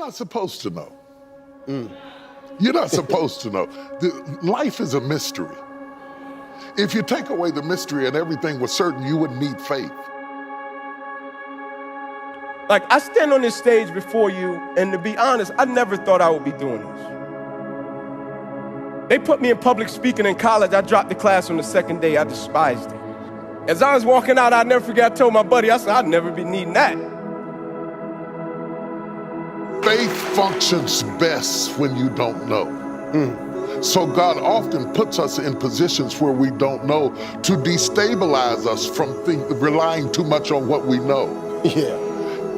not supposed to know. You're not supposed to know. Life is a mystery. If you take away the mystery and everything was certain, you wouldn't need faith. Like, I stand on this stage before you, and to be honest, I never thought I would be doing this. They put me in public speaking in college. I dropped the class on the second day. I despised it. As I was walking out, I'd never forget, I told my buddy, I said, I'd never be needing that. Faith functions best when you don't know. So God often puts us in positions where we don't know to destabilize us from relying too much on what we know. Yeah.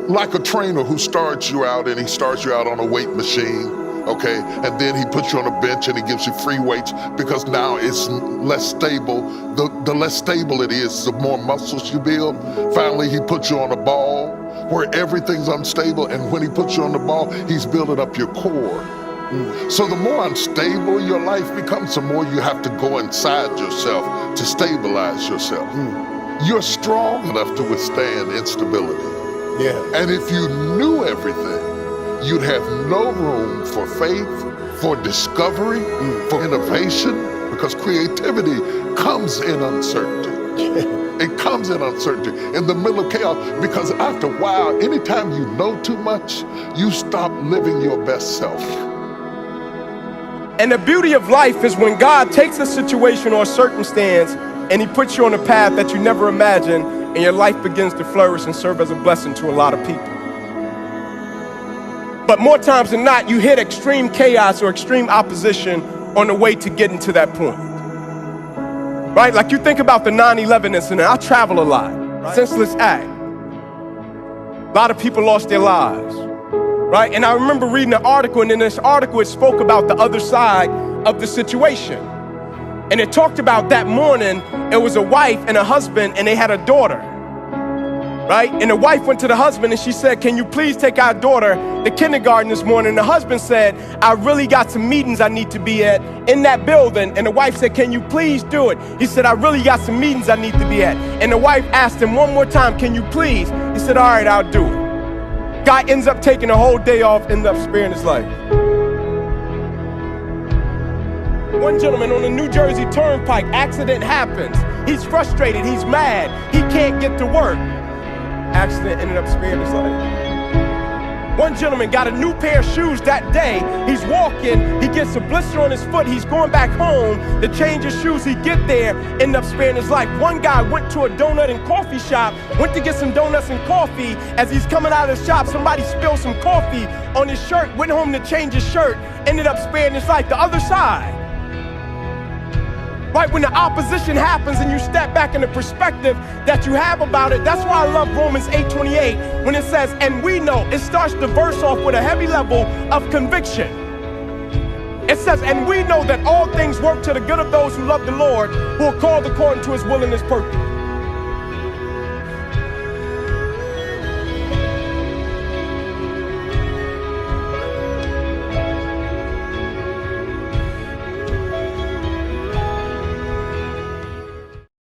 Like a trainer who starts you out and he starts you out on a weight machine, okay? And then he puts you on a bench and he gives you free weights because now it's less stable. The less stable it is, the more muscles you build. Finally, he puts you on a ball where everything's unstable, and when he puts you on the ball, he's building up your core. So the more unstable your life becomes, the more you have to go inside yourself to stabilize yourself. You're strong enough to withstand instability. Yeah. And if you knew everything, you'd have no room for faith, for discovery, for innovation, because creativity comes in uncertainty. It comes in uncertainty, in the middle of chaos, because after a while, anytime you know too much, you stop living your best self. And the beauty of life is when God takes a situation or a circumstance and he puts you on a path that you never imagined, and your life begins to flourish and serve as a blessing to a lot of people. But more times than not, you hit extreme chaos or extreme opposition on the way to getting to that point. Right? Like, you think about the 9/11 incident. I travel a lot. Right? Senseless act. A lot of people lost their lives. Right? And I remember reading an article, and in this article it spoke about the other side of the situation. And it talked about that morning, it was a wife and a husband, and they had a daughter, right? And the wife went to the husband and she said, can you please take our daughter to kindergarten this morning? And the husband said, I really got some meetings I need to be at in that building. And the wife said, can you please do it? He said, I really got some meetings I need to be at. And the wife asked him one more time, can you please? He said, all right, I'll do it. Guy ends up taking a whole day off, ends up sparing his life. One gentleman on the New Jersey Turnpike, accident happens. He's frustrated, he's mad, he can't get to work. Accident ended up sparing his life. One gentleman got a new pair of shoes that day. He's walking, he gets a blister on his foot, he's going back home to change his shoes. He get there, end up sparing his life. One guy went to a donut and coffee shop, went to get some donuts and coffee. As he's coming out of the shop, somebody spilled some coffee on his shirt, went home to change his shirt, ended up sparing his life. The other side. Right, when the opposition happens and you step back in the perspective that you have about it, that's why I love Romans 8:28 when it says, and we know, it starts the verse off with a heavy level of conviction. It says, and we know that all things work to the good of those who love the Lord, who are called according to his will and his purpose.